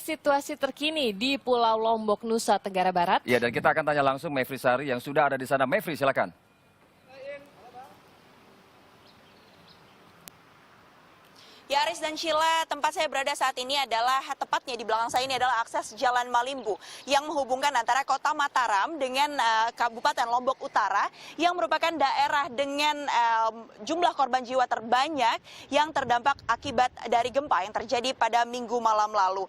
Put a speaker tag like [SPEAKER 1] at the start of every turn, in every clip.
[SPEAKER 1] situasi terkini di Pulau Lombok, Nusa Tenggara Barat.
[SPEAKER 2] Ya, dan kita akan tanya langsung Mevri Sari yang sudah ada di sana. Mevri, silakan.
[SPEAKER 3] Ya, Aris dan Sheila, tempat saya berada saat ini adalah tepatnya di belakang saya ini adalah akses Jalan Malimbu yang menghubungkan antara Kota Mataram dengan Kabupaten Lombok Utara yang merupakan daerah dengan jumlah korban jiwa terbanyak yang terdampak akibat dari gempa yang terjadi pada Minggu malam lalu.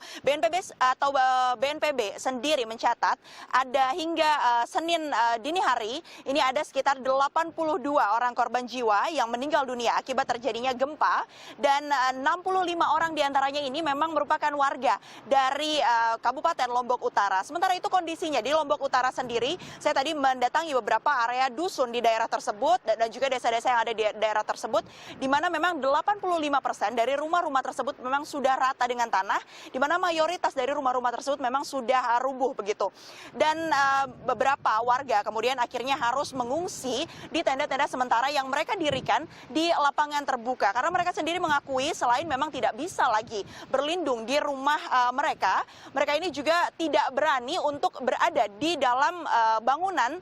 [SPEAKER 3] BNPB sendiri mencatat ada hingga Senin dini hari ini ada sekitar 82 orang korban jiwa yang meninggal dunia akibat terjadinya gempa, dan 65 orang diantaranya ini memang merupakan warga dari Kabupaten Lombok Utara. Sementara itu kondisinya di Lombok Utara sendiri, saya tadi mendatangi beberapa area dusun di daerah tersebut dan juga desa-desa yang ada di daerah tersebut, di mana memang 85% dari rumah-rumah tersebut memang sudah rata dengan tanah, di mana mayoritas dari rumah-rumah tersebut memang sudah rubuh begitu. Dan beberapa warga kemudian akhirnya harus mengungsi di tenda-tenda sementara yang mereka dirikan di lapangan terbuka, karena mereka sendiri mengakui selain memang tidak bisa lagi berlindung di rumah mereka ini juga tidak berani untuk berada di dalam bangunan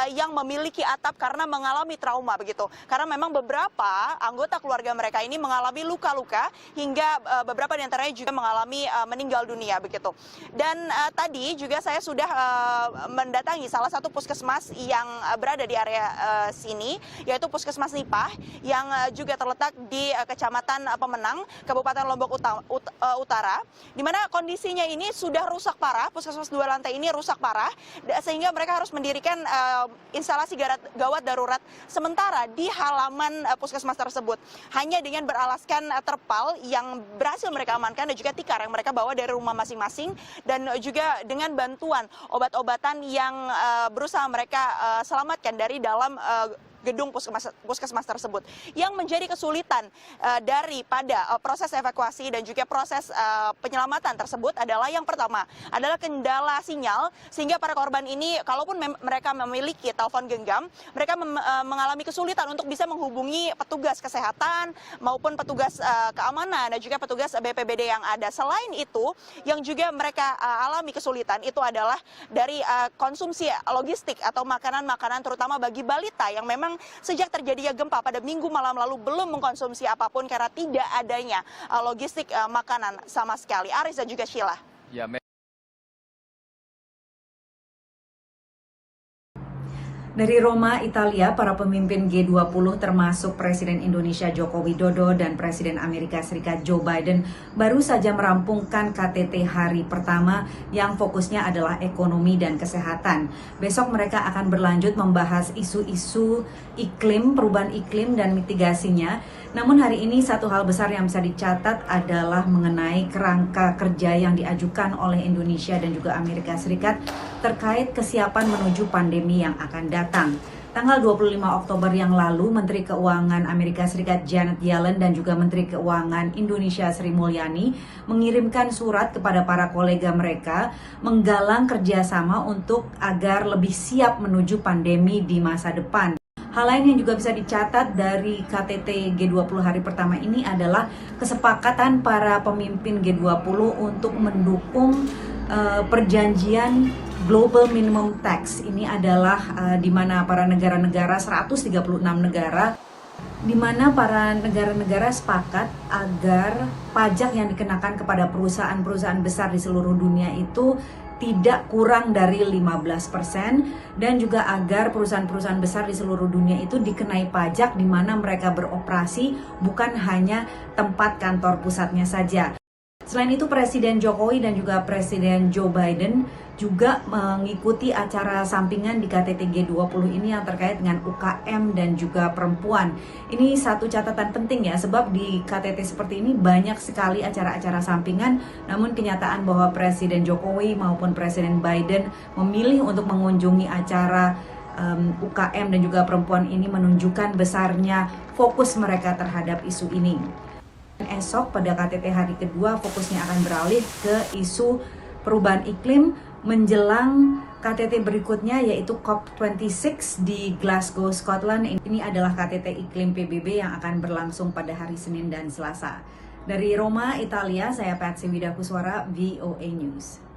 [SPEAKER 3] yang memiliki atap karena mengalami trauma begitu. Karena memang beberapa anggota keluarga mereka ini mengalami luka-luka hingga beberapa di antaranya juga mengalami meninggal dunia begitu. Dan tadi juga saya sudah mendatangi salah satu puskesmas yang berada di area sini, yaitu Puskesmas Nipah yang juga terletak di Kecamatan Pemenang, Kabupaten Lombok Utara, di mana kondisinya ini sudah rusak parah. Puskesmas 2 lantai ini rusak parah, sehingga mereka harus mendirikan instalasi gawat darurat sementara di halaman puskesmas tersebut, hanya dengan beralaskan terpal yang berhasil mereka amankan dan juga tikar yang mereka bawa dari rumah masing-masing, dan juga dengan bantuan obat-obatan yang berusaha mereka selamatkan dari dalam gedung puskesmas tersebut. Yang menjadi kesulitan daripada proses evakuasi dan juga proses penyelamatan tersebut adalah yang pertama adalah kendala sinyal, sehingga para korban ini kalaupun mereka memiliki telepon genggam, mereka mengalami kesulitan untuk bisa menghubungi petugas kesehatan maupun petugas keamanan dan juga petugas BPBD yang ada. Selain itu, yang juga mereka alami kesulitan itu adalah dari konsumsi logistik atau makanan-makanan terutama bagi balita yang memang sejak terjadinya gempa pada Minggu malam lalu belum mengkonsumsi apapun karena tidak adanya logistik makanan sama sekali. Aris dan juga Sheila.
[SPEAKER 2] Ya,
[SPEAKER 4] Dari Roma, Italia, para pemimpin G20 termasuk Presiden Indonesia Joko Widodo dan Presiden Amerika Serikat Joe Biden baru saja merampungkan KTT hari pertama yang fokusnya adalah ekonomi dan kesehatan. Besok mereka akan berlanjut membahas isu-isu iklim, perubahan iklim dan mitigasinya. Namun hari ini satu hal besar yang bisa dicatat adalah mengenai kerangka kerja yang diajukan oleh Indonesia dan juga Amerika Serikat terkait kesiapan menuju pandemi yang akan datang. Tanggal 25 Oktober yang lalu, Menteri Keuangan Amerika Serikat Janet Yellen dan juga Menteri Keuangan Indonesia Sri Mulyani mengirimkan surat kepada para kolega mereka menggalang kerjasama untuk agar lebih siap menuju pandemi di masa depan. Hal lain yang juga bisa dicatat dari KTT G20 hari pertama ini adalah kesepakatan para pemimpin G20 untuk mendukung perjanjian Global Minimum Tax. Ini adalah di mana para negara-negara, 136 negara, di mana para negara-negara sepakat agar pajak yang dikenakan kepada perusahaan-perusahaan besar di seluruh dunia itu tidak kurang dari 15%, dan juga agar perusahaan-perusahaan besar di seluruh dunia itu dikenai pajak di mana mereka beroperasi, bukan hanya tempat kantor pusatnya saja. Selain itu, Presiden Jokowi dan juga Presiden Joe Biden juga mengikuti acara sampingan di KTT G20 ini yang terkait dengan UKM dan juga perempuan. Ini satu catatan penting ya, sebab di KTT seperti ini banyak sekali acara-acara sampingan, namun kenyataan bahwa Presiden Jokowi maupun Presiden Biden memilih untuk mengunjungi acara UKM dan juga perempuan ini menunjukkan besarnya fokus mereka terhadap isu ini. Esok pada KTT hari kedua fokusnya akan beralih ke isu perubahan iklim menjelang KTT berikutnya, yaitu COP26 di Glasgow, Scotland. Ini adalah KTT iklim PBB yang akan berlangsung pada hari Senin dan Selasa. Dari Roma, Italia, saya Patsy Widakuswara, VOA News.